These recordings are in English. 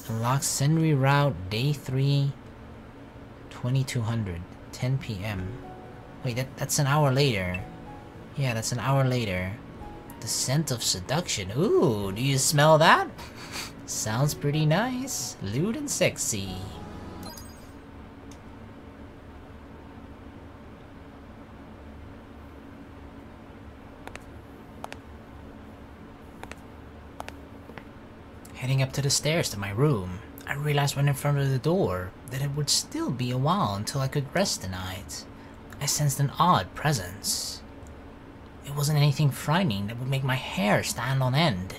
Unlock Senri route day 3, 2200, 10 p.m. Wait, that's an hour later. Yeah, that's an hour later. The scent of seduction. Ooh, do you smell that? Sounds pretty nice. Lewd and sexy. Heading up to the stairs to my room, I realized when in front of the door that it would still be a while until I could rest tonight. I sensed an odd presence. It wasn't anything frightening that would make my hair stand on end.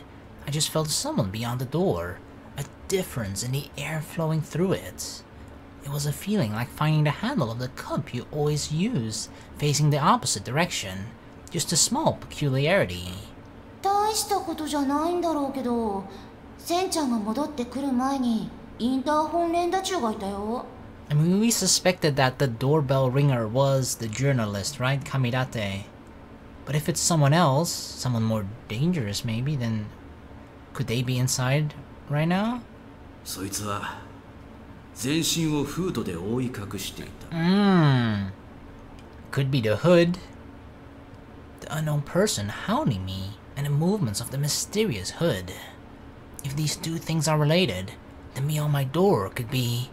I just felt someone beyond the door, a difference in the air flowing through it. It was a feeling like finding the handle of the cup you always use, facing the opposite direction. Just a small peculiarity. 大したことじゃないんだろうけど、センちゃんが戻ってくる前にインターホン連打中がいたよ。I mean, we suspected that the doorbell ringer was the journalist, right? Kamidate. But if it's someone else, someone more dangerous maybe, then could they be inside right now? そいつは全身をフードで覆い隠していた。Could be the hood. The unknown person hounding me, and the movements of the mysterious hood. If these two things are related, then beyond my door could be...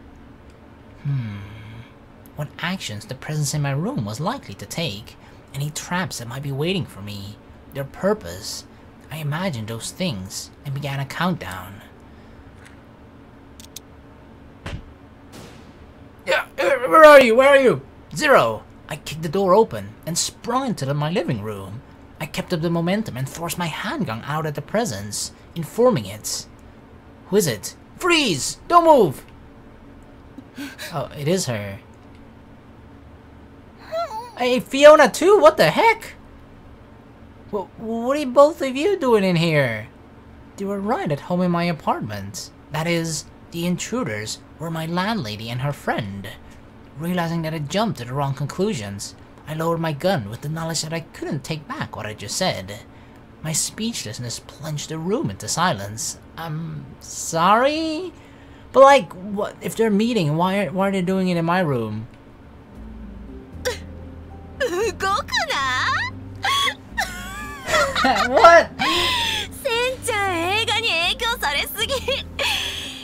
What actions the presence in my room was likely to take, any traps that might be waiting for me, their purpose. I imagined those things and began a countdown. Yeah, where are you? Where are you? 0! I kicked the door open and sprung into my living room. I kept up the momentum and thrust my handgun out at the presence, informing it. Who is it? Freeze! Don't move! Oh, it is her. Hey, Fiona too? What the heck? What are both of you doing in here? They were right at home in my apartment. That is, the intruders were my landlady and her friend. Realizing that I jumped to the wrong conclusions, I lowered my gun with the knowledge that I couldn't take back what I just said. My speechlessness plunged the room into silence. I'm sorry? But like, what if they're meeting? Why are they doing it in my room? What? センちゃん映画に影響されすぎ。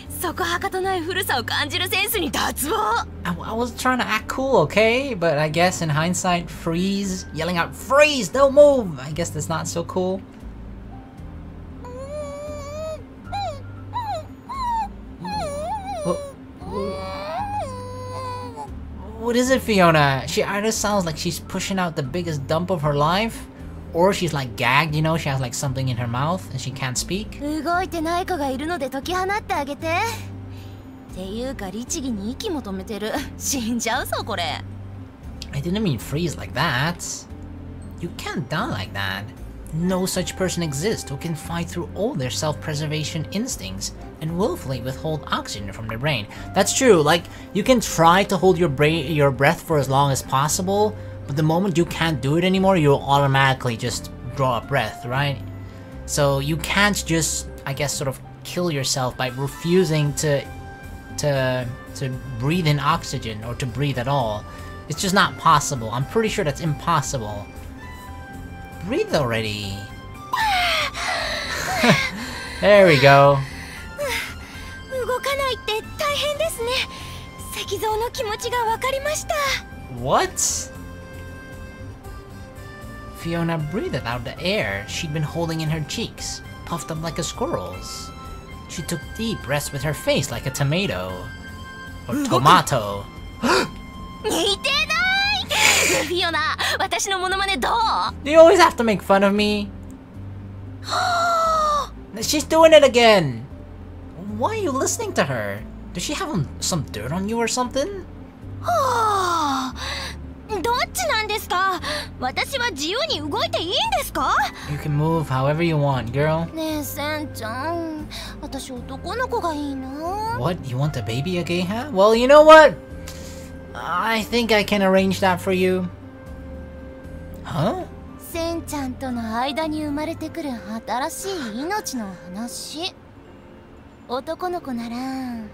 そこはかとない古さを感じるセンスに脱帽。I was trying to act cool, okay? But I guess in hindsight, freeze, yelling out, freeze, don't move. I guess that's not so cool. What is it, Fiona? She either sounds like she's pushing out the biggest dump of her life, or she's like gagged, you know, she has like something in her mouth and she can't speak. 動いてない子がいるので解き放ってあげて。っていうか律儀に息も止めてる。死んじゃうぞこれ。I didn't mean freeze like that. You can't die like that. No such person exists who can fight through all their self-preservation instincts and willfully withhold oxygen from their brain. That's true, like, you can try to hold your breath for as long as possible, but the moment you can't do it anymore, you'll automatically just draw a breath, right? So you can't just, I guess, sort of kill yourself by refusing to breathe in oxygen or to breathe at all. It's just not possible. I'm pretty sure that's impossible. Breathe already. There we go. 動かないって大変ですね。石像の気持ちがわかりました。What? Fiona breathed out the air she'd been holding in her cheeks, puffed up like a squirrel's. She took deep breaths with her face like a tomato. Or tomato. 似てない。フィオナ、私のモノマネどう？ Do you always have to make fun of me? She's doing it again! Why are you listening to her? Does she have some dirt on you or something? どっちなんですか？私は自由に動いていいんですか？ You can move however you want, girl. ねえ、センちゃん。私男の子がいいな。 What? You want a baby again, huh? Well, you know what? I think I can arrange that for you. Huh? センちゃんとの間に生まれてくる新しい命の話。男の子なら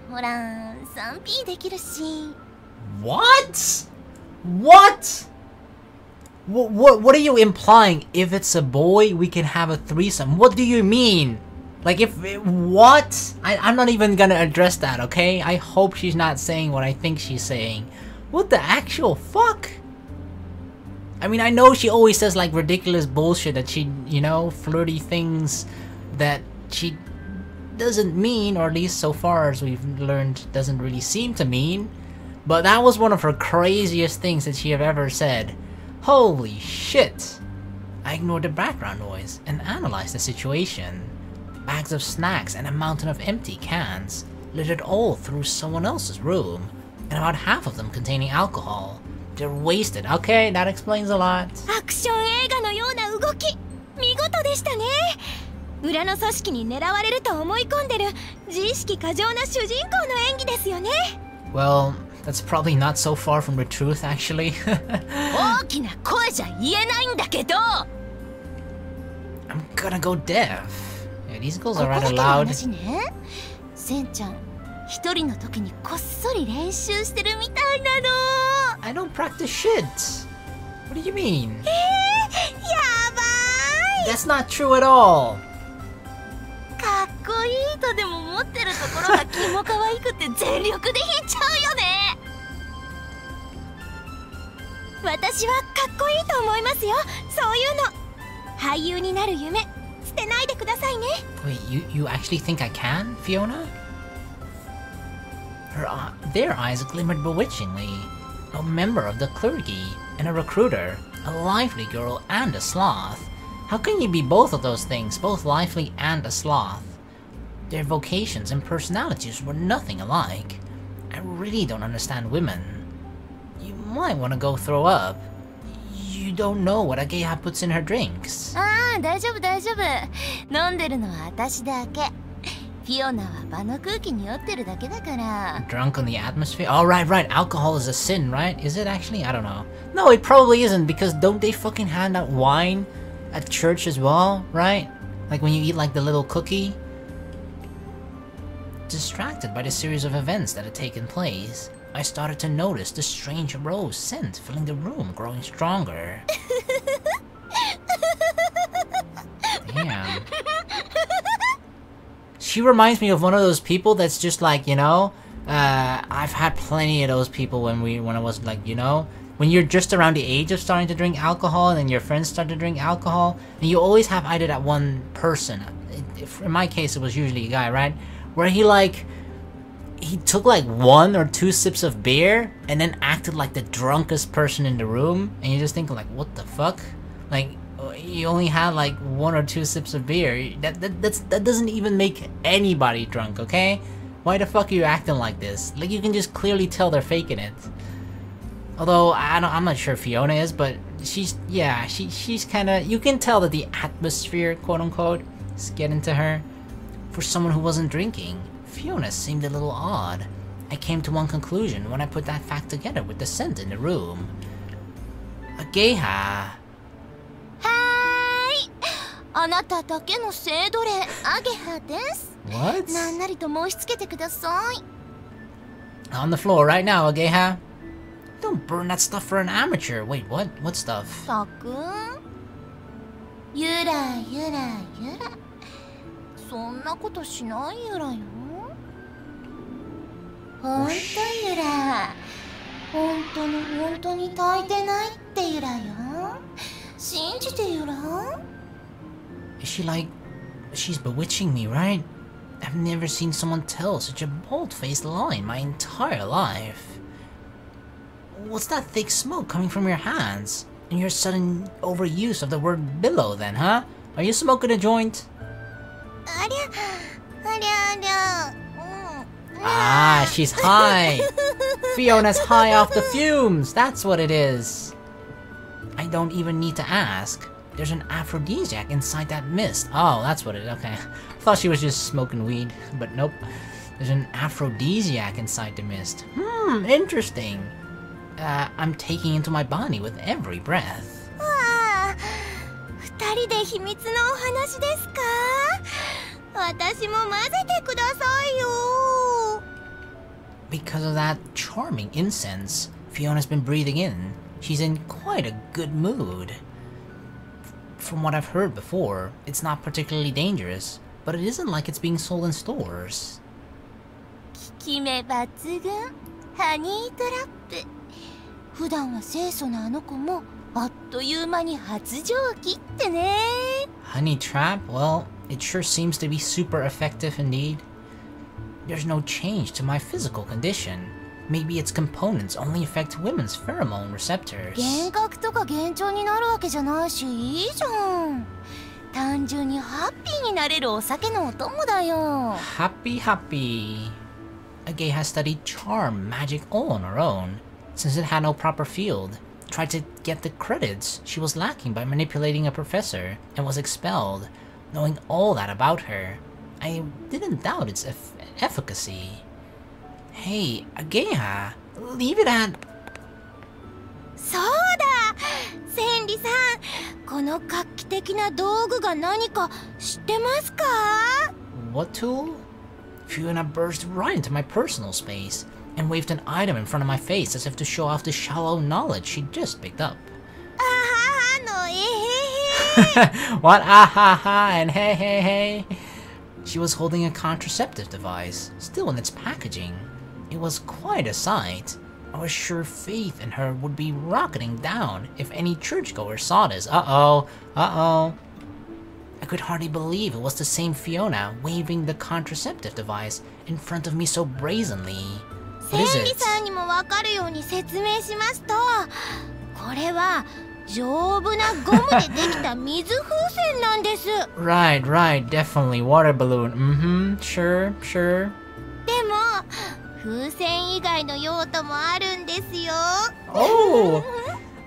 ほら 3P できるし。 What? What? What are you implying? If it's a boy, we can have a threesome. What do you mean? Like if what? I'm not even gonna address that, okay? I hope she's not saying what I think she's saying. What the actual fuck? I mean, I know she always says like ridiculous bullshit that she, you know, flirty things that she doesn't mean, or at least so far as we've learned, doesn't really seem to mean. But that was one of her craziest things that she have ever said. Holy shit! I ignored the background noise and analyzed the situation. Bags of snacks and a mountain of empty cans littered all through someone else's room, and about half of them containing alcohol. They're wasted. Okay, that explains a lot. アクション映画のような動き、見事でしたね。裏の組織に狙われると思い込んでる自意識過剰な主人公の演技ですよね。 Well, that's probably not so far from the truth, actually. 大きな声じゃ言えないんだけど。 I'm gonna go deaf. Yeah, these girls こ are こだ rather けの loud. 話ね。センちゃん、一人の時にこっそり練習してるみたいなの。 I don't practice shit. What do you mean? やばい。 That's not true at all. かっこいいとでも思ってるところがキモ可愛くて全力で弾いちゃうよね。私はかっこいいと思いますよ。そういうの。俳優になる夢捨てないでくださいね。 Wait, you actually think I can, Fiona? Their eyes glimmered bewitchingly. A member of the clergy and a recruiter, a lively girl and a sloth. How can you be both of those things, both lively and a sloth? Their vocations and personalities were nothing alike. I really don't understand women. You might want to go throw up. You don't know what Ageha puts in her drinks. ああ、大丈夫大丈夫。飲んでるのは私だけ。フィオナは場の空気に酔ってるだけだから。 Drunk on the atmosphere? Oh, right. Alcohol is a sin, right? Is it actually? I don't know. No, it probably isn't, because don't they fucking hand out wine at church as well, right? Like when you eat like the little cookie? Distracted by the series of events that had taken place, I started to notice the strange rose scent filling the room growing stronger. Damn. She reminds me of one of those people that's just like, you know, I've had plenty of those people when I was like, you know, when you're just around the age of starting to drink alcohol and then your friends start to drink alcohol, and you always have either that one person, in my case it was usually a guy, right, where he took like 1 or 2 sips of beer and then acted like the drunkest person in the room, and you just think like, what the fuck? Like, you only had like 1 or 2 sips of beer. That doesn't even make anybody drunk, okay? Why the fuck are you acting like this? Like, you can just clearly tell they're faking it. Although I'm not sure Fiona is, but she's kind of, you can tell that the atmosphere, quote unquote, is getting to her. For someone who wasn't drinking, Fiona seemed a little odd. I came to one conclusion when I put that fact together with the scent in the room. Ageha. あなただけの性奴隷アゲハです。 What? なんなりと申し付けてください。 On the floor right now, Ageha. Don't burn that stuff for an amateur. Wait, what? What stuff? たくん、ゆらゆらゆら。そんなことしないゆらよ。ほんとゆら。本当に炊いてないってゆらよ。信じてゆら。 Is she like... She's bewitching me, right? I've never seen someone tell such a bold-faced lie in my entire life. What's that thick smoke coming from your hands? And your sudden overuse of the word billow then, huh? Are you smoking a joint? ありゃ。Ah, she's high! Fiona's high off the fumes! That's what it is! I don't even need to ask. There's an aphrodisiac inside that mist. Oh, that's what it is. Okay. I thought she was just smoking weed, but nope. There's an aphrodisiac inside the mist. Interesting. I'm taking into my body with every breath. わあ、2人で秘密のお話ですか？私も混ぜてくださいよ。 Because of that charming incense Fiona's been breathing in, she's in quite a good mood. From what I've heard before, it's not particularly dangerous, but it isn't like it's being sold in stores. 効き目抜群、ハニートラップ。普段は清楚なあの子もあっという間に発情期ってね。 Honey trap? Well, it sure seems to be super effective indeed. There's no change to my physical condition. Maybe its components only affect women's pheromone receptors. 幻覚とか幻聴になるわけじゃないし、いいじゃん。単純にハッピーになれるお酒のお供だよ。 Happy. Agay has studied charm magic all on her own, since it had no proper field. Tried to get the credits she was lacking by manipulating a professor, and was expelled. Knowing all that about her, I didn't doubt its efficacy. Hey, Ageha, leave it at... そうだ、千里さん、この画期的な道具が何か知ってますか？ What tool? Fiona burst right into my personal space and waved an item in front of my face as if to show off the shallow knowledge she'd just picked up. あははのえへへ。 What? Ah ha ha and hey hey hey. She was holding a contraceptive device, still in its packaging. It was quite a sight. I was sure faith in her would be rocketing down if any churchgoer saw this. Uh-oh. I could hardly believe it was the same Fiona waving the contraceptive device in front of me so brazenly. What is 千里 it? さんにもわかるように説明しますと、これは丈夫なゴムでできた水風船なんです。Right, definitely. Water balloon. Sure. でも風船以外の用途もあるんですよ。 Oh,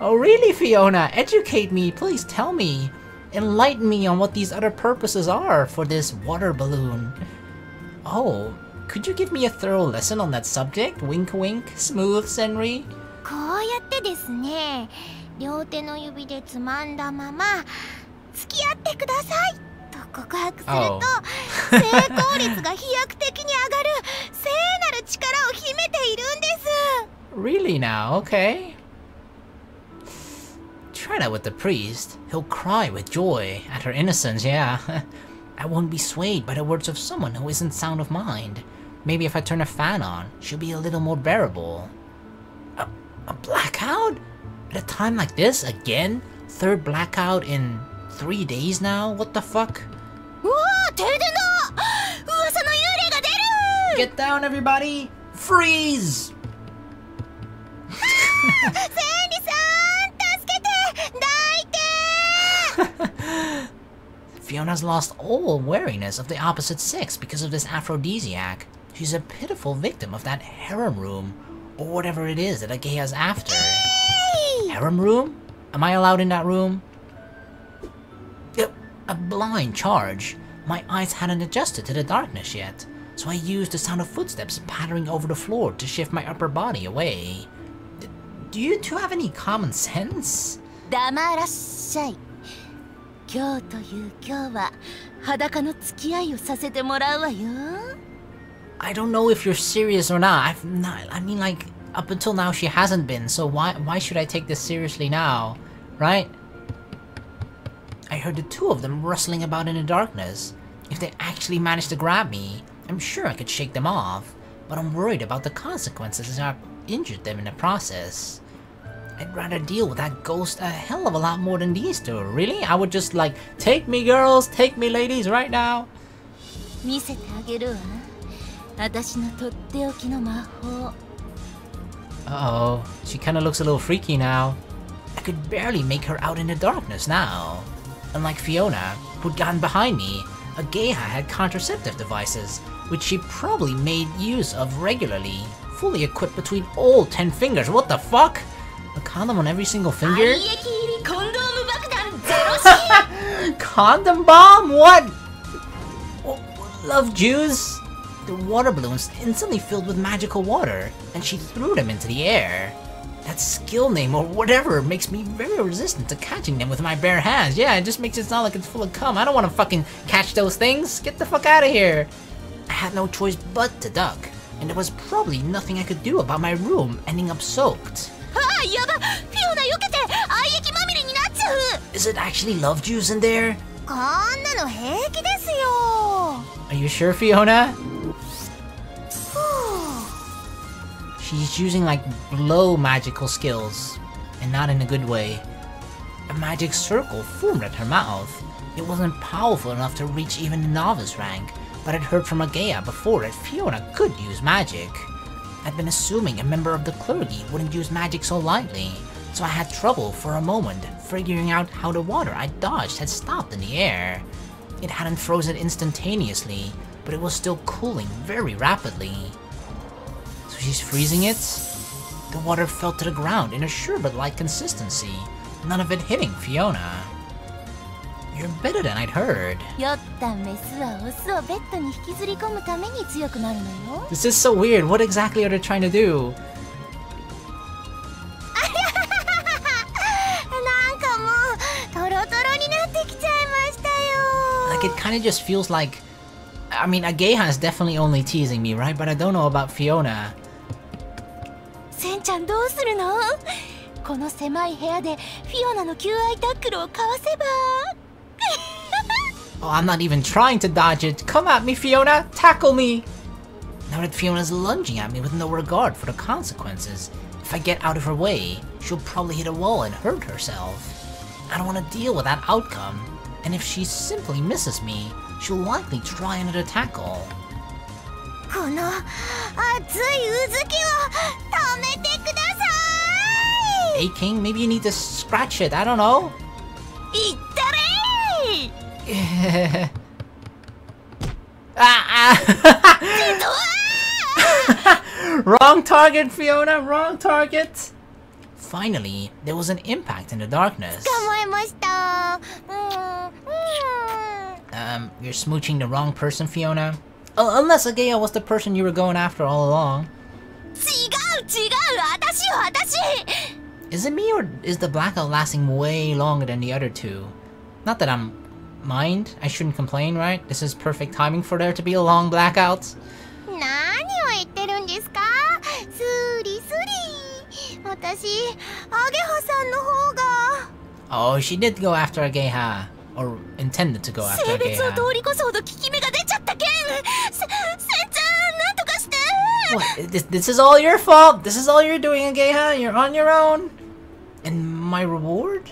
really, Fiona? Educate me, please tell me. Enlighten me on what these other purposes are for this water balloon. Oh, could you give me a thorough lesson on that subject? Wink wink, smooth, Senri? こうやってですね、両手の指でつまんだまま付き合ってくださいと告白すると、成功率が飛躍的に上がる聖なる力を秘めているんです。 Really now? Okay. Try that with the priest. He'll cry with joy at her innocence, yeah. I won't be swayed by the words of someone who isn't sound of mind. Maybe if I turn a fan on, she'll be a little more bearable. A blackout? At a time like this, again? Third blackout in 3 days now? What the fuck? うわー、停電だ！噂の幽霊が出る！ Get down, everybody! Freeze! 千里さん、助けて！抱いて！ Fiona's lost all wariness of the opposite sex because of this aphrodisiac. She's a pitiful victim of that harem room, or whatever it is that Ageha's after. Harem room? Am I allowed in that room? A blind charge. My eyes hadn't adjusted to the darkness yet, so I used the sound of footsteps pattering over the floor to shift my upper body away. Do you two have any common sense? 黙らっしゃい。今日という今日は裸の付き合いをさせてもらうわよ。 I don't know if you're serious or not. I mean, like, up until now she hasn't been, so why should I take this seriously now, right? I heard the two of them rustling about in the darkness. If they actually managed to grab me, I'm sure I could shake them off, but I'm worried about the consequences as I've injured them in the process. I'd rather deal with that ghost a hell of a lot more than these two. Really? I would just like, take me girls, take me ladies right now. 見せてあげるわ。私のとっておきの魔法。 Uh-oh, she kinda looks a little freaky now. I could barely make her out in the darkness now. Unlike Fiona, who'd gotten behind me, Ageha had contraceptive devices, which she probably made use of regularly, fully equipped between all 10 fingers. What the fuck? A condom on every single finger? Condom bomb? What? Oh, love Jews? The water balloons instantly filled with magical water, and she threw them into the air. That skill name or whatever makes me very resistant to catching them with my bare hands. Yeah, it just makes it sound like it's full of cum. I don't want to fucking catch those things. Get the fuck out of here. I had no choice but to duck, and there was probably nothing I could do about my room ending up soaked. Is it actually love juice in there? Are you sure, Fiona? She's using like low magical skills, and not in a good way. A magic circle formed at her mouth. It wasn't powerful enough to reach even novice rank, but I'd heard from Agea before that Fiona could use magic. I'd been assuming a member of the clergy wouldn't use magic so lightly, so I had trouble for a moment figuring out how the water I dodged had stopped in the air. It hadn't frozen instantaneously, but it was still cooling very rapidly. So she's freezing it? The water fell to the ground in a sherbet-like consistency, none of it hitting Fiona. You're better than I'd heard. This is so weird. What exactly are they trying to do? Like, it kind of just feels like... I mean, Agea is definitely only teasing me, right? But I don't know about Fiona. Oh, I'm not even trying to dodge it. Come at me, Fiona! Tackle me! Now that Fiona's lunging at me with no regard for the consequences, if I get out of her way, she'll probably hit a wall and hurt herself. I don't want to deal with that outcome, and if she simply misses me, she'll likely try another tackle. Hey King, maybe you need to scratch it, I don't know. Wrong target, Fiona, wrong target. Finally, there was an impact in the darkness. You're smooching the wrong person, Fiona? Unless Agea was the person you were going after all along. Is it me, or is the blackout lasting way longer than the other two? Not that I'm mind, I shouldn't complain, right? This is perfect timing for there to be a long blackout. Oh, she did go after Agea. Or intended to go after Agea. What? This is all your fault? This is all you're doing, Agea? You're on your own? And my reward?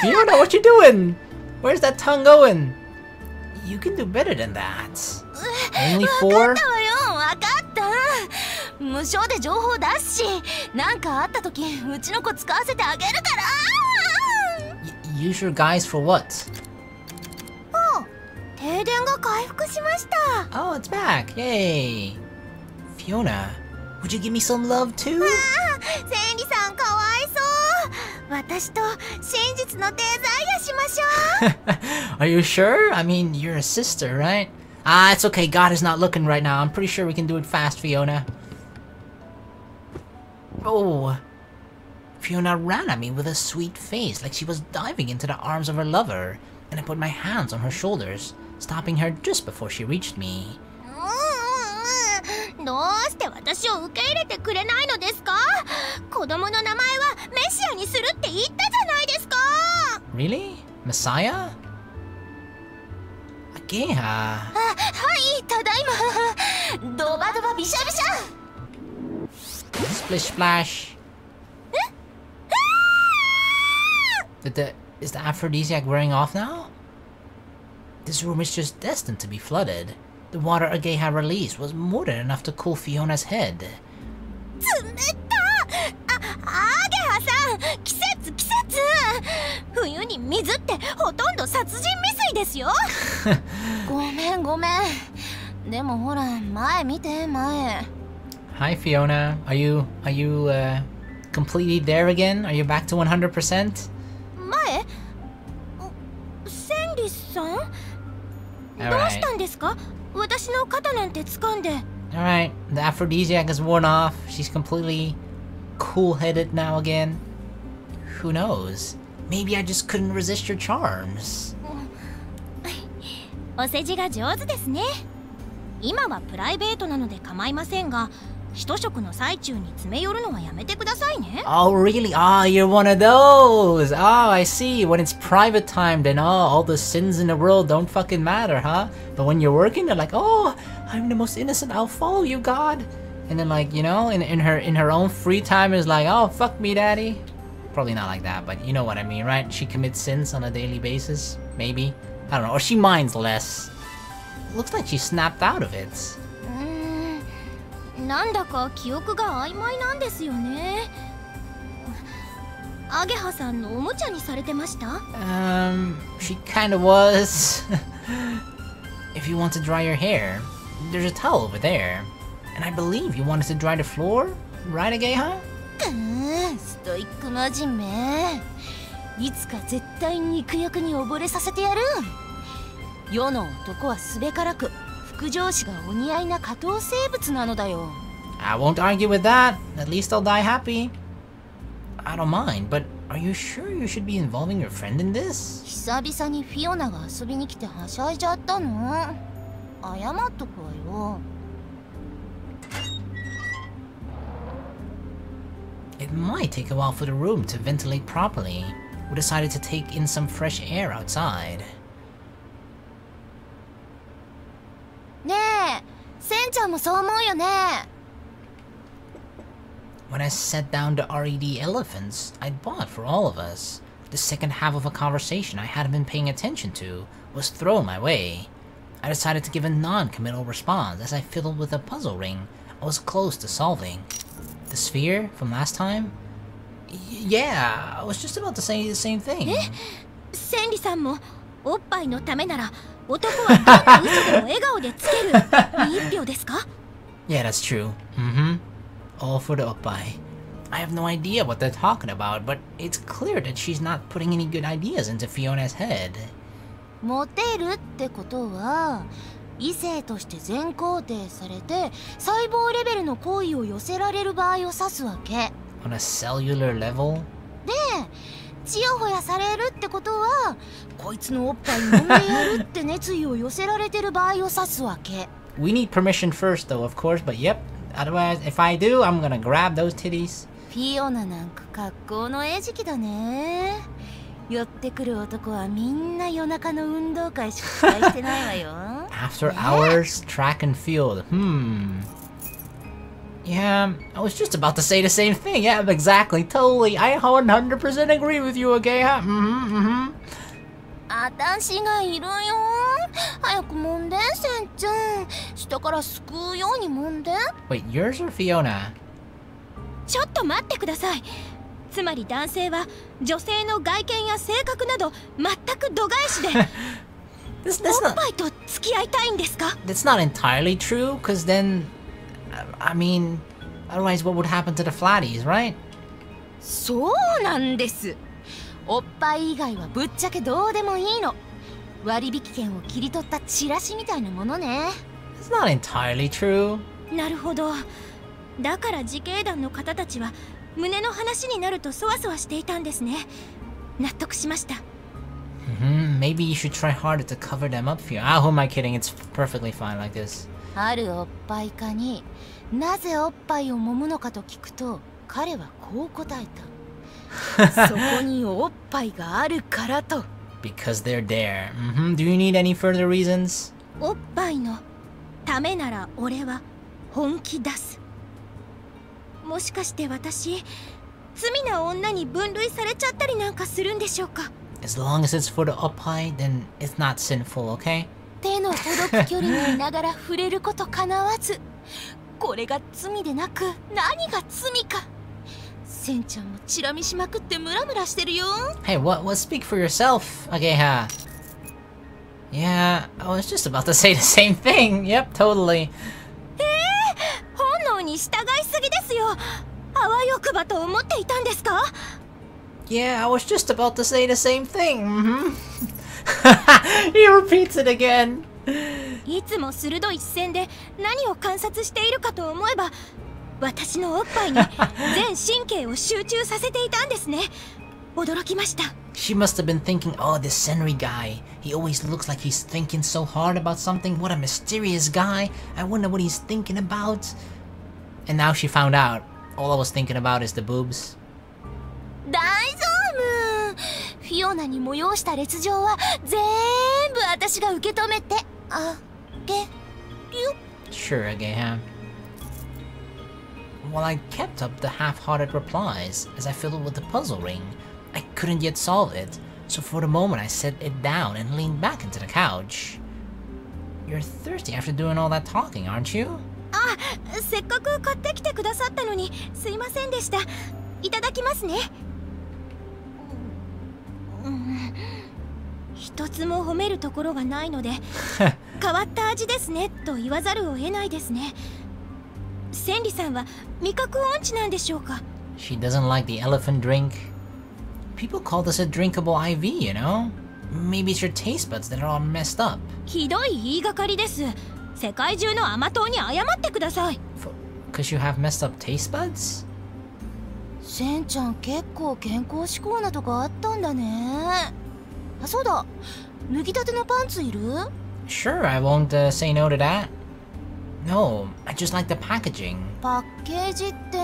Fiona, what you doing? Where's that tongue going? You can do better than that. Only 4? Use your guys for what? Oh, it's back! Yay! Fiona, would you give me some love too? Are you sure? I mean, you're a sister, right? Ah, it's okay, God is not looking right now. I'm pretty sure we can do it fast, Fiona. Oh. Fiona ran at me with a sweet face, like she was diving into the arms of her lover, and I put my hands on her shoulders, stopping her just before she reached me. Really? Messiah? Agea? Splish splash. Is the aphrodisiac wearing off now? This room is just destined to be flooded. The water Agea released was more than enough to cool Fiona's head. Hi Fiona, are you completely there again? Are you back to 100%? Alright. 私の肩なんて掴んで。Alright, the aphrodisiac is worn off. She's completely cool-headed now again. Who knows? Maybe I just couldn't resist your charms. お世辞が上手ですね。今はプライベートなので構いませんが、一食の最中に詰め寄るのはやめてくださいね。Oh, really? Ah, you're one of those. Oh, I see. When it's private time, then all the sins in the world don't fucking matter, huh? But when you're working, they're like, oh, I'm the most innocent. I'll follow you, God. And then, like, you know, in her own free time, is like, oh, fuck me, daddy. Probably not like that, but you know what I mean, right? She commits sins on a daily basis, maybe. I don't know. Or she minds less. Looks like she snapped out of it. なんだか記憶が曖昧なんですよね。アゲハさんのおもちゃにされてました？ She kind of was. If you want to dry your hair, there's a towel over there. And I believe you wanted to dry the floor, right, Ageha? ストイック魔人め。いつか絶対肉役に溺れさせてやる。世の男はすべからく副上司がお似合いな下等生物なのだよ。I won't argue with that. At least I'll die happy. I don't mind, but are you sure you should be involving your friend in this? 久々にフィオナが遊びに来てはしゃいじゃったの。謝っとくわよ。It might take a while for the room to ventilate properly. We decided to take in some fresh air outside. ねえ、センちゃんもそう思うよね。When I sat down the RED elephants I'd bought for all of us, the second half of a conversation I hadn't been paying attention to was thrown my way. I decided to give a non-committal response as I fiddled with a puzzle ring I was close to solving. The sphere from last time? Yeah, I was just about to say the same thing. センリさんもおっぱいのためなら男はどんな嘘でも笑顔でつけるに一票ですか？ Yeah, that's true. All for the oppai. I have no idea what they're talking about, but it's clear that she's not putting any good ideas into Fiona's head. モテるってことは異性として全肯定されて細胞レベルの好意を寄せられる場合を指すわけ。 On a cellular level? で、ちやほやされるってことはこいつのおっぱい飲んでやるって熱意を寄せられてる場合を指すわけ。 We need permission first though, of course, but yep. Otherwise, if I do, I'm gonna grab those titties. フィオナなんか格好の餌食だね。寄ってくる男はみんな夜中の運動会しか期待してないわよ。After hours, track and field. Yeah, I was just about to say the same thing. Yeah, exactly, totally. I 100% agree with you, okay? あたしがいるよ。早く揉んで、センちゃん。下からすくうように揉んで。Wait, yours or Fiona? ちょっと待ってください。つまり男性は女性の外見や性格など全く度外視でおっぱいと付き合いたいんですか？ That's not entirely true, because then, I mean, otherwise what would happen to the flatties, right? そうなんです。おっぱい以外はぶっちゃけどうでもいいの。割引券を切り取ったチラシみたいなものね。 It's not entirely true. なるほど。だから自警団の方たちは胸の話になるとそわそわしていたんですね。納得しました。Maybe you should try harder to cover them up for you. Who am I kidding? It's perfectly fine like this. あるおっぱい家になぜおっぱいを揉むのかと聞くと彼はこう答えた。そこにおっぱいがあるからと。Because they're there. Do you need any further reasons? おっぱいのためなら俺は本気出す。もしかして私罪な女に分類されちゃったりなんかするんでしょうか？ As long as it's for the oppai, then it's not sinful, okay? 手の届く距離にいながら触れることかなわず、これが罪でなく何が罪か。センちゃんもチラ見しまくってムラムラしてるよ。 Hey, what speak for yourself, Ageha? Yeah, I was just about to say the same thing. Yep, totally. 本能に従いすぎですよ。あわよくばと思っていたんですか？ Yeah, I was just about to say the same thing. He repeats it again. いつも鋭い視線で何を観察しているかと思えば、私のおっぱいに全神経を集中させていたんですね。驚きました。 She must have been thinking, oh, this Senri guy. He always looks like he's thinking so hard about something. What a mysterious guy. I wonder what he's thinking about. And now she found out. All I was thinking about is the boobs. 大丈夫。フィオナに催した烈情は全部私が受け止めてあげる。 Sure, Agaham. While I kept up the half-hearted replies as I fiddled with the puzzle ring, I couldn't yet solve it, so for the moment I set it down and leaned back into the couch. You're thirsty after doing all that talking, aren't you? あ、せっかく買ってきてくださったのにすいませんでした。いただきますね。一つも褒めるところがないので変わった味ですねと言わざるを得ないですね。千里さんは味覚音痴なんでしょうか？ She doesn't like the elephant drink. People call this a drinkable IV, you know? Maybe it's your taste buds that are all messed up. ひどい言いがかりです。世界中の甘党に謝ってください。Cause you have messed up taste buds? センちゃん結構健康志向なとこあったんだね。あ、そうだ。脱ぎたてのパンツいる？ Sure, I won't say no to that. No, I just like the packaging. パッケージって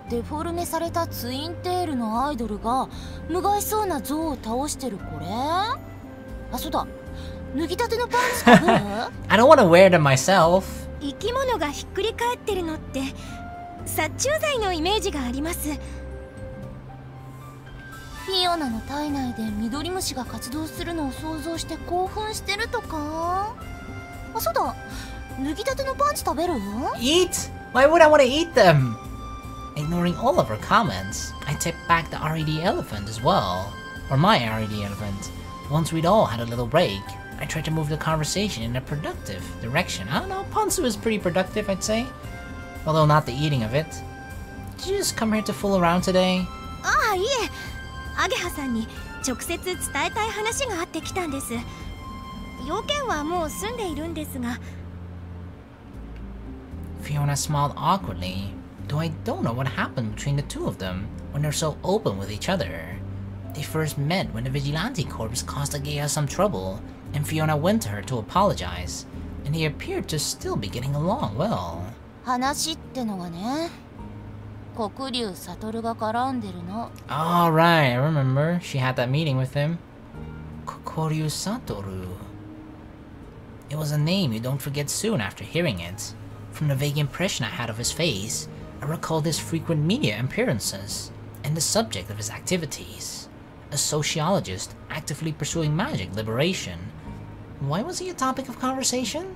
デフォルメされたツインテールのアイドルが無害そうな象を倒してるこれ？あ、そうだ。脱ぎたてのパンツかぶる？ I don't want to wear them myself. 生き物がひっくり返ってるのって殺虫剤のイメージがあります。フィオナの体内でミドリムシが活動するのを想像して興奮してるとか？あ、そうだ。脱ぎたてのパンツ食べる？ Eat? Why would I want to eat them? Ignoring all of her comments, I tipped back the RED elephant as well. Or my RED elephant. Once we'd all had a little break, I tried to move the conversation in a productive direction. I don't know, Ponsu is pretty productive, I'd say. Although not the eating of it. Did you just come here to fool around today? ああ、いえ。アゲハさんに直接伝えたい話があってきたんです。要件はもう済んでいるんですが。Fiona smiled awkwardly, though I don't know what happened between the two of them when they're so open with each other. They first met when the Vigilante Corps caused Agea some trouble, and Fiona went to her to apologize, and they appeared to still be getting along well. 話ってのがね、黒龍悟が絡んでるの。All right, I remember. She had that meeting with him. Kokoryu Satoru. It was a name you don't forget soon after hearing it. From the vague impression I had of his face, I recalled his frequent media appearances and the subject of his activities. A sociologist actively pursuing magic liberation. Why was he a topic of conversation?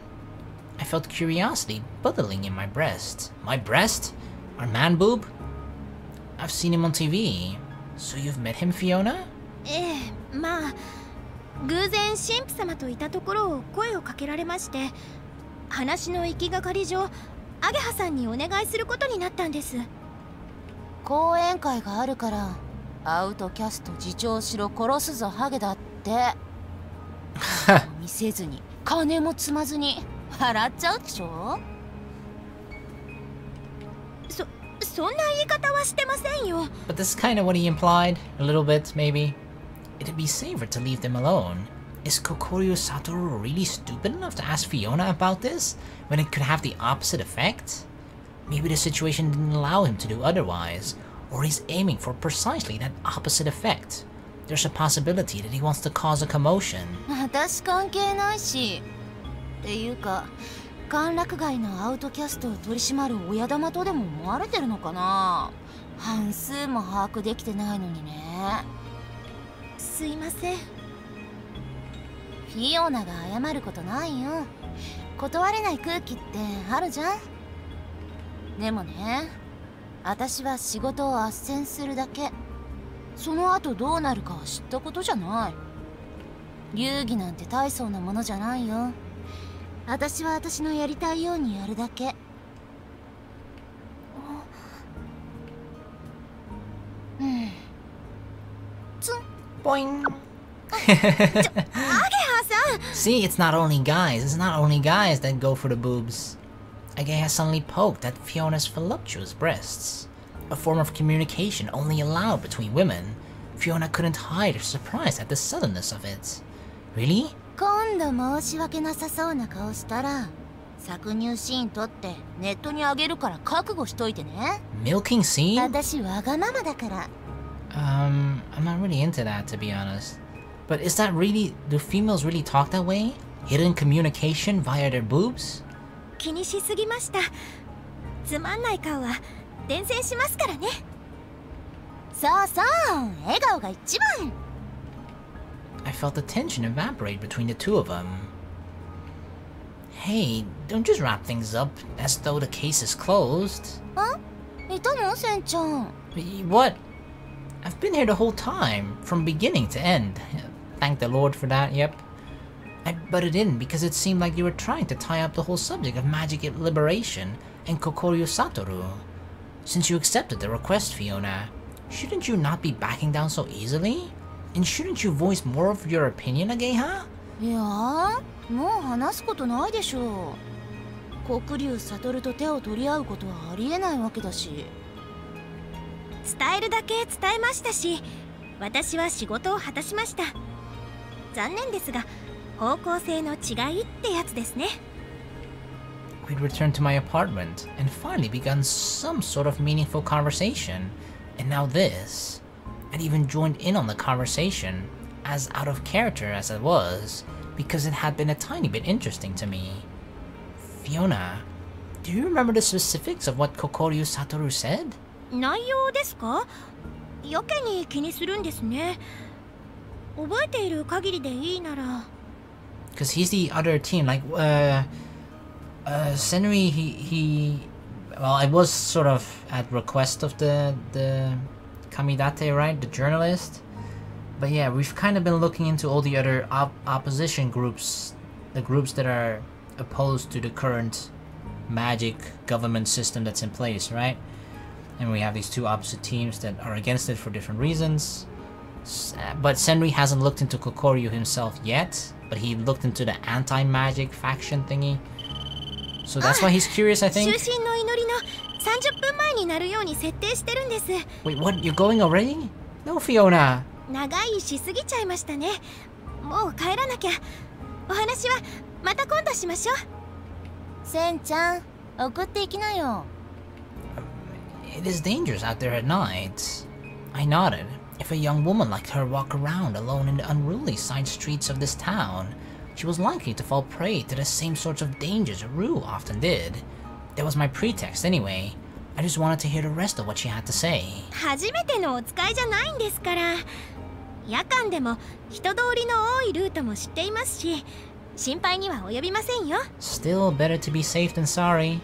I felt curiosity bubbling in my breast. My breast? Our man boob? I've seen him on TV. So you've met him, Fiona? ええ、まあ偶然神父様といたところを声をかけられまして、話の行きがかり上アゲハさんにお願いすることになったんです。講演会があるからアウトキャスト自重しろ殺すぞハゲだって見せずに金も積まずに笑っちゃうでしょ。そんな言い方はしてませんよ。 But this is kind of what he implied, a little bit, maybe. It'd be safer to leave them alone. Is Kokoryu Satoru really stupid enough to ask Fiona about this, when it could have the opposite effect? Maybe the situation didn't allow him to do otherwise, or he's aiming for precisely that opposite effect. There's a possibility that he wants to cause a commotion. 私関係ないし。っていうか、歓楽街のアウトキャストを取り締まる親玉とでも思われてるのかな。半数も把握できてないのにね。すいません。フィオナが謝ることないよ。断れない空気ってあるじゃん。でもね、私は仕事を斡旋するだけ。その後どうなるかは知ったことじゃない。流儀なんて大層なものじゃないよ。私は私のやりたいようにやるだけ。Boing! アゲハさ See, it's not only guys. It's not only guys that go for the boobs. A gay has suddenly poked at Fiona's voluptuous breasts. A form of communication only allowed between women. Fiona couldn't hide her surprise at the suddenness of it. Really? 今度申し訳なさそうな顔したら搾乳シーン撮ってネットにあげるから覚悟しといてね。 Milking scene? 私わがままだから。I'm not really into that, to be honest. But is that really... do females really talk that way? Hidden communication via their boobs? 気にしすぎました。つまんない顔は伝染しますからね。そうそう、笑顔が一番。I felt the tension evaporate between the two of them. Hey, don't just wrap things up as though the case is closed. あ、いたのセンちゃん。What? I've been here the whole time, from beginning to end. Thank the Lord for that, yep. I butted in because it seemed like you were trying to tie up the whole subject of magic liberation and Kokoryu Satoru. Since you accepted the request, Fiona, shouldn't you not be backing down so easily? And shouldn't you voice more of your opinion, Ageha? いやー、もう話すことないでしょう。黒龍悟と手を取り合うことはありえないわけだし。伝えるだけ伝えましたし、私は仕事を果たしました。残念ですが、方向性の違いってやつですね。We'd returned to my apartment and finally begun some sort of meaningful conversation. And now this. I'd even joined in on the conversation, as out of character as it was, because it had been a tiny bit interesting to me. Fiona, do you remember the specifics of what Kokoryu Satoru said? 内容ですか？やけに気にするんですね。覚えている限りでいいなら。Because he's the other team, like, Senri, well, it was sort of at request of the Kamidate, right? The journalist. But yeah, we've kind of been looking into all the other opposition groups, the groups that are opposed to the current magic government system that's in place, right? And we have these two opposite teams that are against it for different reasons. But Senri hasn't looked into Kokoryu himself yet, but he looked into the anti-magic faction thingy. So that's why he's curious, I think. Wait, what? You're going already? No, Fiona. 長いしすぎちゃいましたね。もう帰らなきゃ。お話はまた今度しましょう。センちゃん、送っていきなよ。It is dangerous out there at night. I nodded. If a young woman like her walked around alone in the unruly side streets of this town, she was likely to fall prey to the same sorts of dangers Rue often did. That was my pretext anyway. I just wanted to hear the rest of what she had to say. 初めてのお使いじゃないんですから。夜間でも人通りの多いルートも知っていますし、心配には及びませんよ。Still better to be safe than sorry.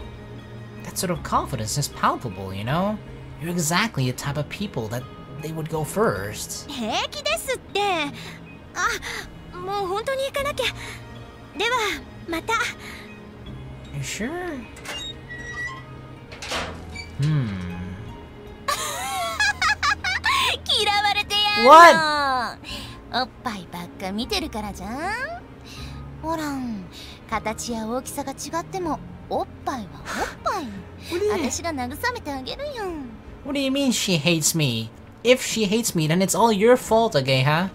That sort of confidence is palpable, you know? You're exactly the type of people that they would go first. 平気ですって。あ、もう本当に行かなきゃ。では、また。You sure? 嫌われてやるの。おっぱいばっか見てるからじゃん。ほらん、形や大きさが違ってもおっぱいはおっぱい。私が慰めてあげるよ。What do you mean she hates me? If she hates me, then it's all your fault, Ageha.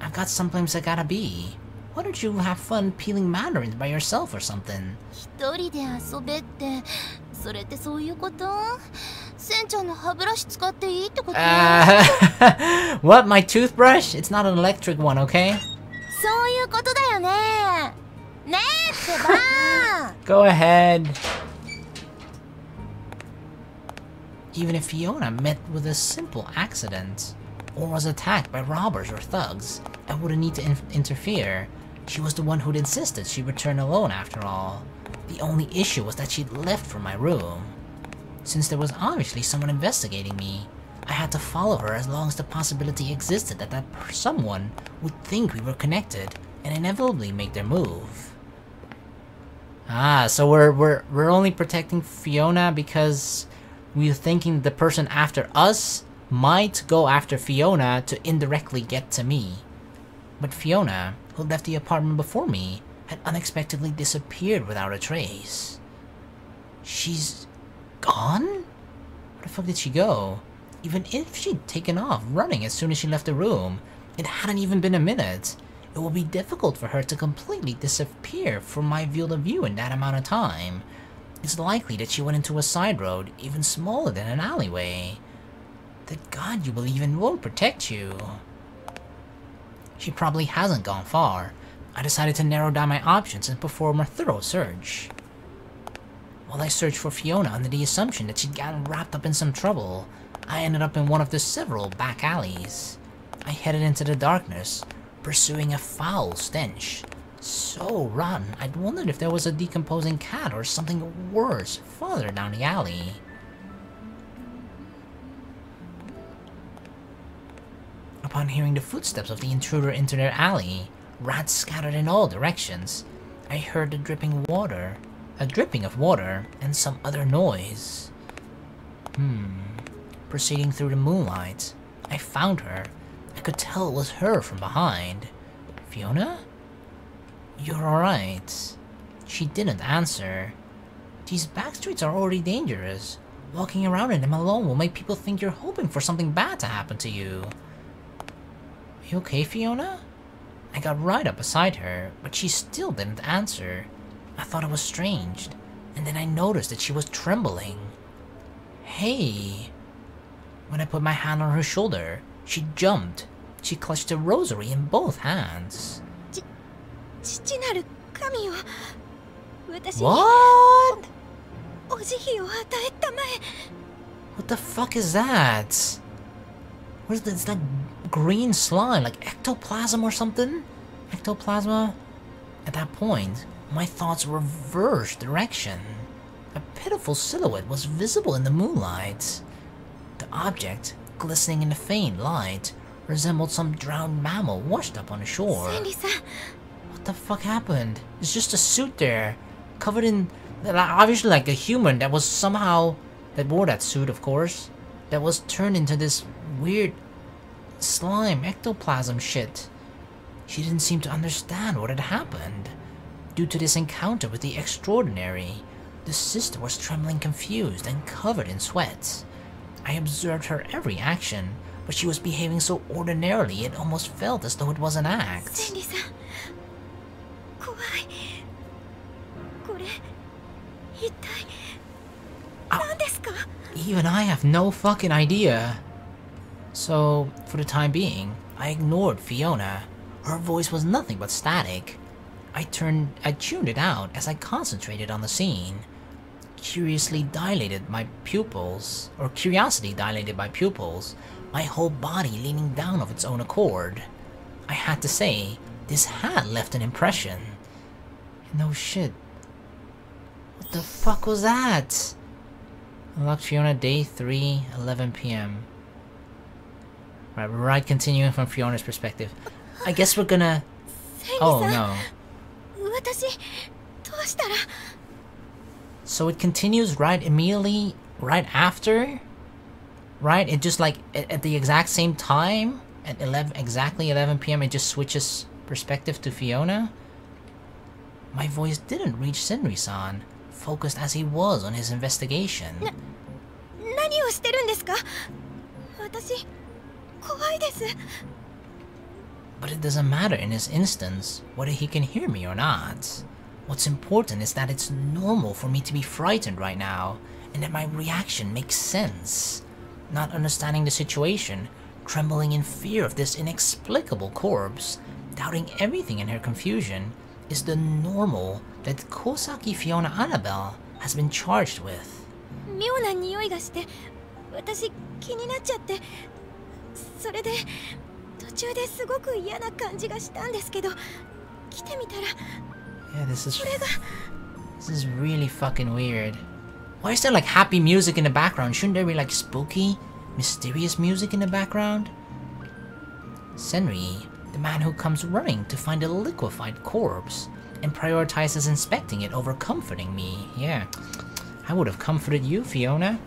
I've got someplace I gotta be. Why don't you have fun peeling mandarins by yourself or something? 一人で遊べって、それってそういうこと？センちゃんの歯ブラシ使っていいってこと？ What? My toothbrush? It's not an electric one, okay? そういうことだよね。ねえってば。Go ahead. Even if Fiona met with a simple accident, or was attacked by robbers or thugs, I wouldn't need to interfere. She was the one who'd insisted she return alone after all. The only issue was that she'd left from my room. Since there was obviously someone investigating me, I had to follow her as long as the possibility existed that someone would think we were connected and inevitably make their move. Ah, so we're only protecting Fiona because we're thinking the person after us might go after Fiona to indirectly get to me. But Fiona, who left the apartment before me, had unexpectedly disappeared without a trace. She's gone? Where the fuck did she go? Even if she'd taken off running as soon as she left the room, it hadn't even been a minute. It will be difficult for her to completely disappear from my field of view in that amount of time. It's likely that she went into a side road, even smaller than an alleyway. The God you believe in won't protect you. She probably hasn't gone far. I decided to narrow down my options and perform a thorough search. While I searched for Fiona under the assumption that she'd gotten wrapped up in some trouble, I ended up in one of the several back alleys. I headed into the darkness, pursuing a foul stench. So rotten, I'd wondered if there was a decomposing cat or something worse farther down the alley. Upon hearing the footsteps of the intruder into their alley, rats scattered in all directions, I heard a dripping of water, and some other noise. Proceeding through the moonlight, I found her. I could tell it was her from behind. Fiona? You're alright. She didn't answer. These back streets are already dangerous. Walking around in them alone will make people think you're hoping for something bad to happen to you. You okay, Fiona? I got right up beside her, but she still didn't answer. I thought it was strange, and then I noticed that she was trembling. Hey! When I put my hand on her shoulder, she jumped. She clutched a rosary in both hands. What? What the fuck is that? What is this, like green slime, like ectoplasm or something? Ectoplasma? At that point, my thoughts reversed direction. A pitiful silhouette was visible in the moonlight. The object, glistening in the faint light, resembled some drowned mammal washed up on the shore. What the fuck happened? It's just a suit there, covered in, obviously like a human that was somehow, that wore that suit of course, that was turned into this weird slime ectoplasm shit. She didn't seem to understand what had happened. Due to this encounter with the extraordinary, the sister was trembling, confused, and covered in sweat. I observed her every action, but she was behaving so ordinarily it almost felt as though it was an act. Even I have no fucking idea. So, for the time being, I ignored Fiona. Her voice was nothing but static. I tuned it out as I concentrated on the scene. Curiosity dilated my pupils, my whole body leaning down of its own accord. I had to say, this had left an impression. No shit. What the fuck was that? Unlocked Fiona day 3, 11 PM. Right, continuing from Fiona's perspective. I guess we're gonna... Oh no. So it continues right immediately, right after? Right? It just like, at the exact same time? At exactly 11 PM, it just switches perspective to Fiona? My voice didn't reach Senri-san, focused as he was on his investigation. But it doesn't matter in this instance whether he can hear me or not. What's important is that it's normal for me to be frightened right now, and that my reaction makes sense. Not understanding the situation, trembling in fear of this inexplicable corpse, doubting everything in her confusion, is the normal that Kosaki Fiona Annabelle has been charged with. Yeah, this is really fucking weird. Why is there like happy music in the background? Shouldn't there be like spooky, mysterious music in the background? Senri, the man who comes running to find a liquefied corpse and prioritizes inspecting it over comforting me. Yeah, I would have comforted you, Fiona.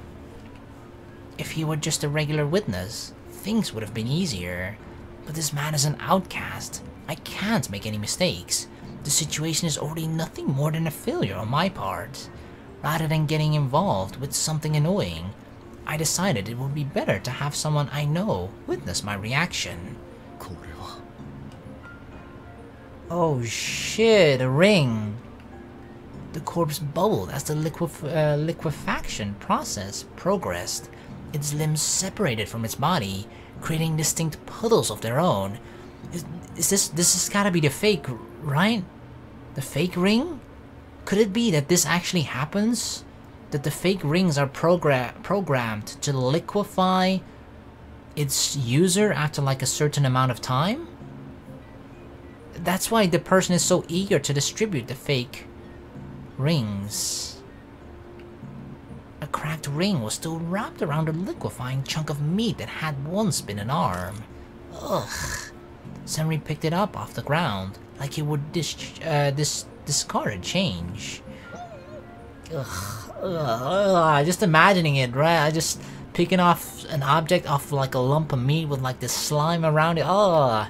If he were just a regular witness, things would have been easier. But this man is an outcast. I can't make any mistakes. The situation is already nothing more than a failure on my part. Rather than getting involved with something annoying, I decided it would be better to have someone I know witness my reaction. Oh shit, a ring! The corpse bubbled as the liquefaction process progressed. Its limbs separated from its body, creating distinct puddles of their own. This has gotta be the fake, right? The fake ring? Could it be that this actually happens? That the fake rings are programmed to liquefy its user after like a certain amount of time? That's why the person is so eager to distribute the fake rings. A cracked ring was still wrapped around a liquefying chunk of meat that had once been an arm. Ugh. Senri picked it up off the ground like he would discarded change. Ugh. Just imagining it, right? I just picking off an object off like a lump of meat with like this slime around it. Ugh.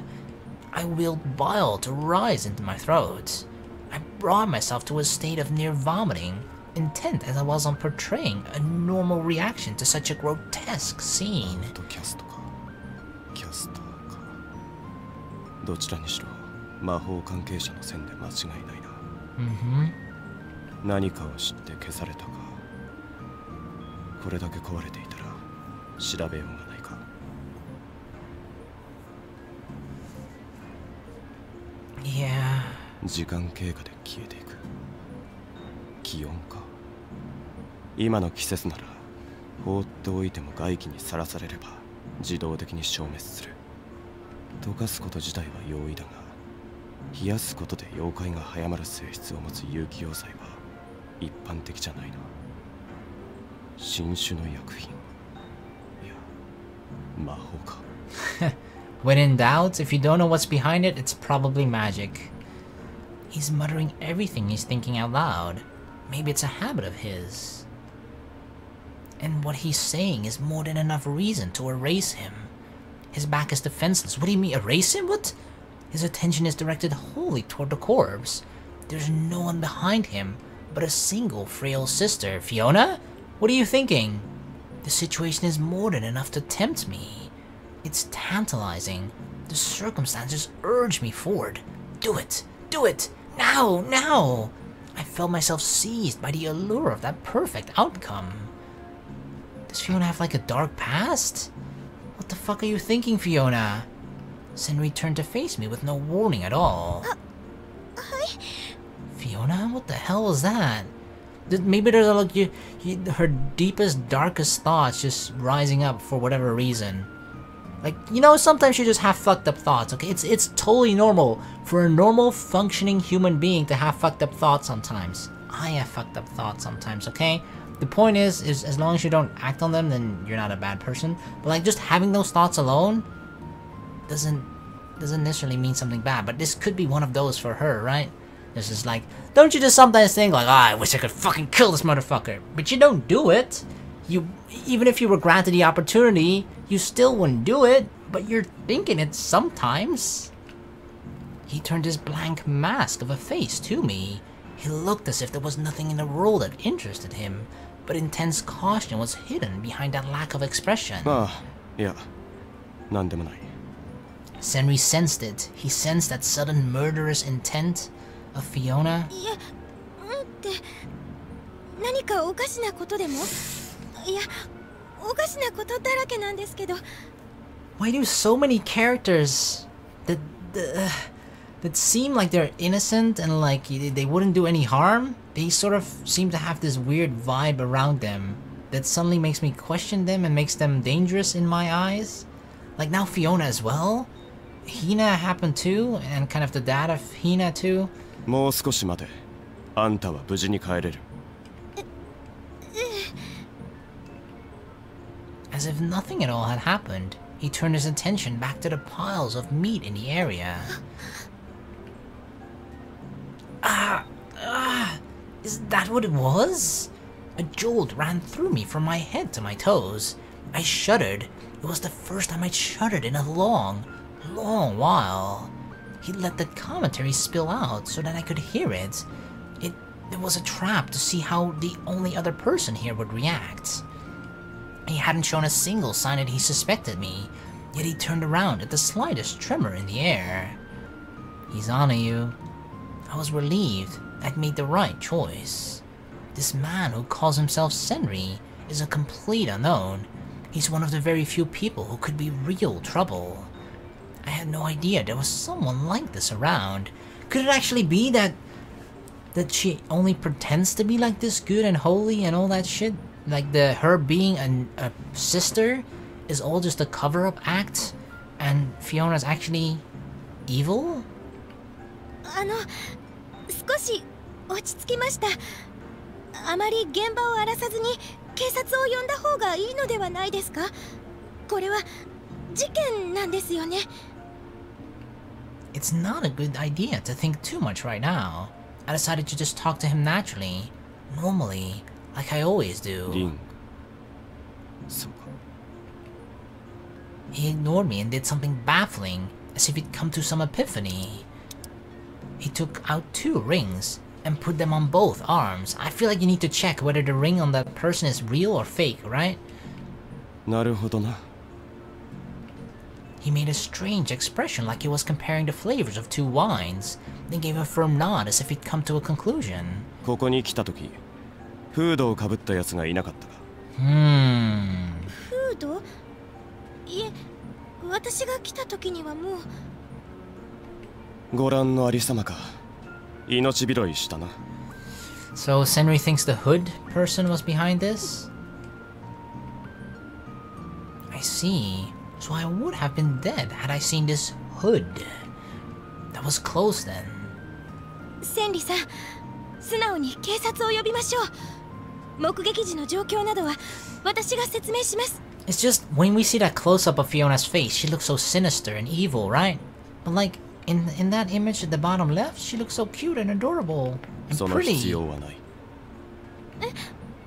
I willed bile to rise into my throat. I brought myself to a state of near vomiting, intent as I was on portraying a normal reaction to such a grotesque scene. どちらにしろ魔法関係者の線で間違いないな。何かを知って消されたか。これだけ壊れていたら調べようがないか。Yeah. 時間経過で消えていく。気温か。今の季節なら放っておいても外気にさらされれば自動的に消滅する。溶かすこと自体は容易だが、冷やすことで妖怪が早まる性質を持つ有機溶剤は一般的じゃないな。新種の薬品。いや、魔法か。When in doubt, if you don't know what's behind it, it's probably magic. He's muttering everything he's thinking out loud. Maybe it's a habit of his. And what he's saying is more than enough reason to erase him. His back is defenseless. What do you mean, erase him? What? His attention is directed wholly toward the corpse. There's no one behind him but a single frail sister. Fiona? What are you thinking? The situation is more than enough to tempt me. It's tantalizing. The circumstances urge me forward. Do it! Do it! Now! Now! I felt myself seized by the allure of that perfect outcome. Does Fiona have like a dark past? What the fuck are you thinking, Fiona? Senri turned to face me with no warning at all. Fiona? What the hell was that? Maybe there's a, like, her deepest, darkest thoughts just rising up for whatever reason. Like, you know, sometimes you just have fucked up thoughts, okay? It's totally normal for a normal, functioning human being to have fucked up thoughts sometimes. I have fucked up thoughts sometimes, okay? The point is as long as you don't act on them, then you're not a bad person. But like, just having those thoughts alone doesn't necessarily mean something bad. But this could be one of those for her, right? This is like, don't you just sometimes think like, I wish I could fucking kill this motherfucker, but you don't do it. You, even if you were granted the opportunity, you still wouldn't do it, but you're thinking it sometimes. He turned his blank mask of a face to me. He looked as if there was nothing in the world that interested him, but intense caution was hidden behind that lack of expression. Yeah. なんでもない。 Senri sensed it. He sensed that sudden murderous intent of Fiona. いや、何かおかしなことでも？いや、おかしなことだらけなんですけど。 Why do so many characters that seem like they're innocent and like they wouldn't do any harm? They sort of seem to have this weird vibe around them that suddenly makes me question them and makes them dangerous in my eyes. Like now Fiona as well. Hina happened too, and kind of the dad of Hina too. もう少し待て。あんたは無事に帰れる。 As if nothing at all had happened, he turned his attention back to the piles of meat in the area. Is that what it was? A jolt ran through me from my head to my toes. I shuddered. It was the first time I'd shuddered in a long, long while. He let the commentary spill out so that I could hear it. It was a trap to see how the only other person here would react. He hadn't shown a single sign that he suspected me, yet he turned around at the slightest tremor in the air. He's onto you. I was relieved I'd made the right choice. This man who calls himself Senri is a complete unknown. He's one of the very few people who could be real trouble. I had no idea there was someone like this around. Could it actually be that she only pretends to be like this good and holy and all that shit? Like her being a sister is all just a cover-up act, and Fiona's actually evil? 少し落ち着きました。あまり現場を荒らさずに警察を呼んだ方がいいのではないですか？これは事件なんですよね。It's not a good idea to think too much right now. I decided to just talk to him naturally, normally, like I always do. リン、そうか。 He ignored me and did something baffling, as if he'd come to some epiphany. He took out 2 rings and put them on both arms. I feel like you need to check whether the ring on that person is real or fake, right? なるほどな。 He made a strange expression like he was comparing the flavors of 2 wines, then gave a firm nod as if he'd come to a conclusion. ここに来た時、フードをかぶったやつがいなかったか。フード？いえ、私が来た時にはもう。ご覧のありさまか。命拾いしたな。So Senri thinks the hood person was behind this? I see. So I would have been dead had I seen this hood. That was close then. 千里さん、素直に警察を呼びましょう。目撃時の状況などは私が説明します。It's just when we see that close-up of Fiona's face, she looks so sinister and evil, right? But like in that image at the bottom left, she looks so cute and adorable and その必 pretty. 要はない。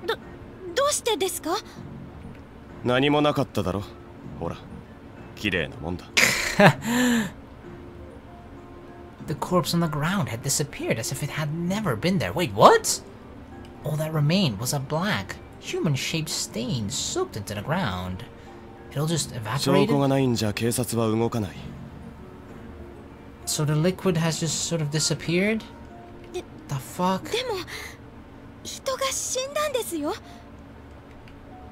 どうしてですか？何もなかっただろ。ほら、綺麗なもんだ。The corpse on the ground had disappeared as if it had never been there. Wait, what? All that remained was a black, human-shaped stain soaked into the ground. It all just 証 evaporated? 拠がないんじゃ警察は動かない。 So the liquid has just sort of disappeared? The fuck? でも人が死んだんですよ。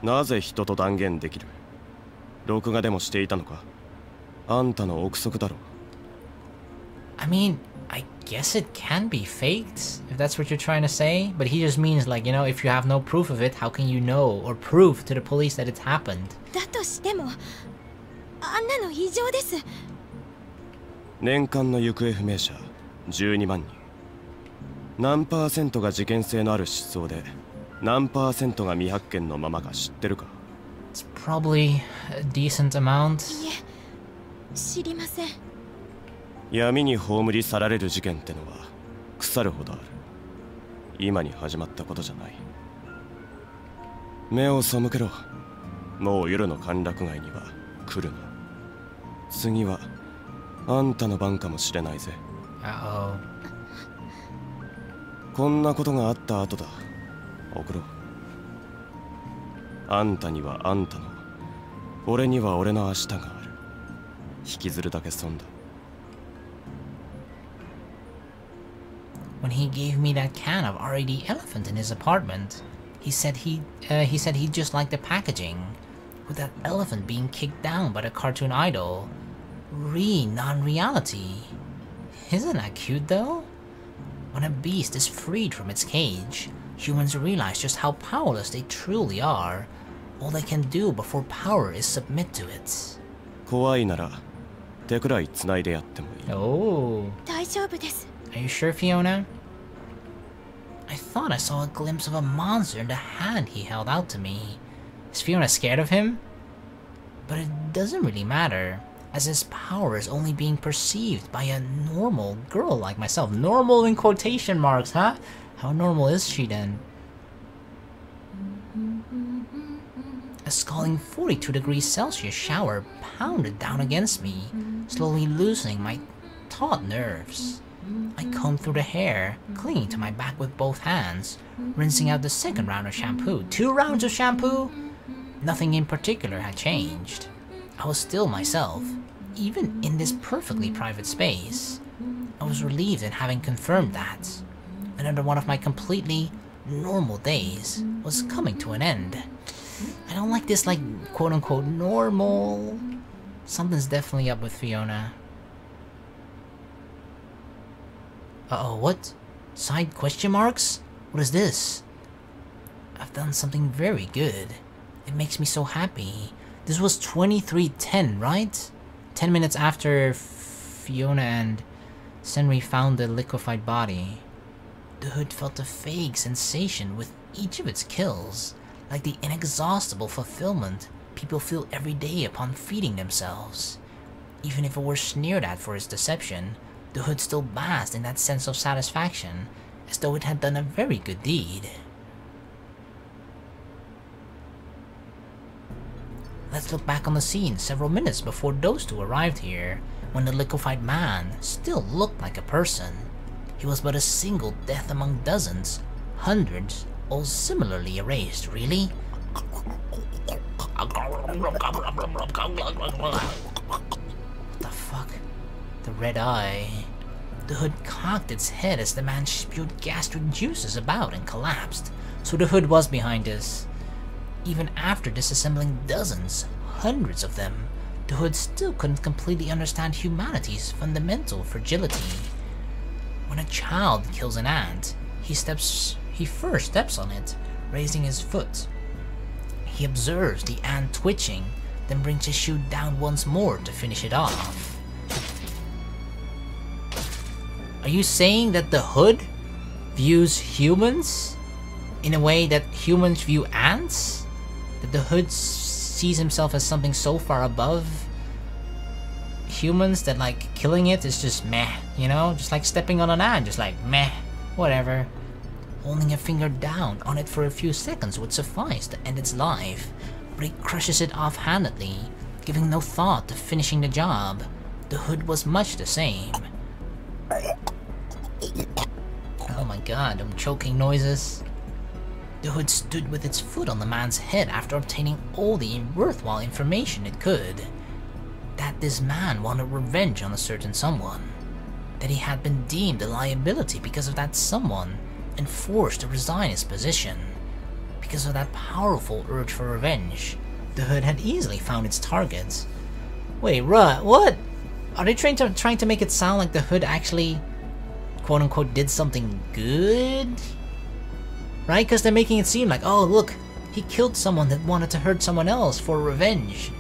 なぜ人と断言できる？録画でもしていたのか？あんたの憶測だろ。 I mean, I guess it can be faked, if that's what you're trying to say. But he just means like, you know, if you have no proof of it, how can you know or prove to the police that it's happened? だとしてもあんなの異常です。年間の行方不明者12万人。何%が事件性のある失踪で、何%が未発見のままか知ってるか？ It's probably a decent amount. いえ、知りません。闇に葬り去られる事件ってのは腐るほどある。今に始まったことじゃない。目を背けろ。もう夜の歓楽街には来るな。次はあんたの番かもしれないぜ。Uh-oh. こんなことがあった後だ。送ろう。あんたにはあんたの、俺には俺の明日がある。引きずるだけ損だ。When he gave me that can of RAD elephant in his apartment, he said he just liked the packaging, with that elephant being kicked down by the cartoon idol. Non-reality. Isn't that cute though? When a beast is freed from its cage, humans realize just how powerless they truly are. All they can do before power is submit to it. 怖いなら手くらい繋いでやってもいい。 Oh. 大丈夫です。 Are you sure, Fiona? I thought I saw a glimpse of a monster in the hand he held out to me. Is Fiona scared of him? But it doesn't really matter, as his power is only being perceived by a normal girl like myself. Normal in quotation marks, huh? How normal is she then? A scalding 42 degrees Celsius shower pounded down against me, slowly loosening my taut nerves. I combed through the hair, clinging to my back with both hands, rinsing out the second round of shampoo. 2 rounds of shampoo? Nothing in particular had changed. I was still myself, even in this perfectly private space. I was relieved in having confirmed that. Another one of my completely normal days was coming to an end. I don't like this, like, quote-unquote normal. Something's definitely up with Fiona. Uh-oh, what? Side question marks? What is this? I've done something very good. It makes me so happy. This was 23:10, right? 10 minutes after Fiona and Senri found the liquefied body. The hood felt a vague sensation with each of its kills, like the inexhaustible fulfillment people feel every day upon feeding themselves. Even if it were sneered at for its deception, the hood still basked in that sense of satisfaction, as though it had done a very good deed. Let's look back on the scene several minutes before those two arrived here, when the liquefied man still looked like a person. He was but a single death among dozens, hundreds, all similarly erased, really? What the fuck? The red eye. The hood cocked its head as the man spewed gastric juices about and collapsed. So the hood was behind this. Even after disassembling dozens, hundreds of them, the hood still couldn't completely understand humanity's fundamental fragility. When a child kills an ant, he first steps on it, raising his foot. He observes the ant twitching, then brings his shoe down once more to finish it off. Are you saying that the hood views humans in a way that humans view ants? That the hood sees himself as something so far above humans that, like, killing it is just meh, you know? Just like stepping on an ant, just like meh, whatever. Holding a finger down on it for a few seconds would suffice to end its life, but he crushes it offhandedly, giving no thought to finishing the job. The hood was much the same. Oh my god, them choking noises. The hood stood with its foot on the man's head after obtaining all the worthwhile information it could. That this man wanted revenge on a certain someone. That he had been deemed a liability because of that someone and forced to resign his position. Because of that powerful urge for revenge, the hood had easily found its targets. Wait, what? Are they trying to make it sound like the hood actually, quote-unquote, did something good? Right? Because they're making it seem like, oh, look, he killed someone that wanted to hurt someone else for revenge.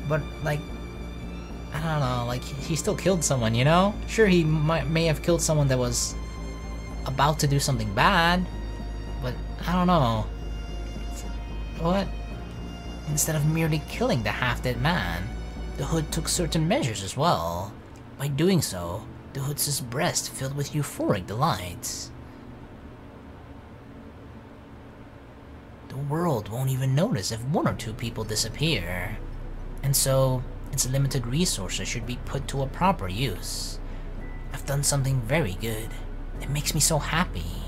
But, like, I don't know, like, he still killed someone, you know? Sure, he may have killed someone that was about to do something bad, but I don't know. What? Instead of merely killing the half-dead man, the hood took certain measures as well. By doing so, the hood's breast filled with euphoric delights. The world won't even notice if 1 or 2 people disappear, and so its limited resources should be put to a proper use. I've done something very good. It makes me so happy.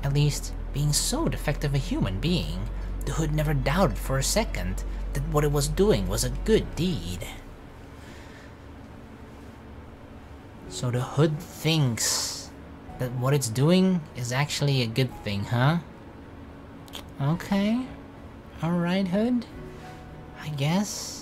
At least, being so defective a human being, the hood never doubted for a second that what it was doing was a good deed. So the hood thinks that what it's doing is actually a good thing, huh? Okay. Alright, hood. I guess.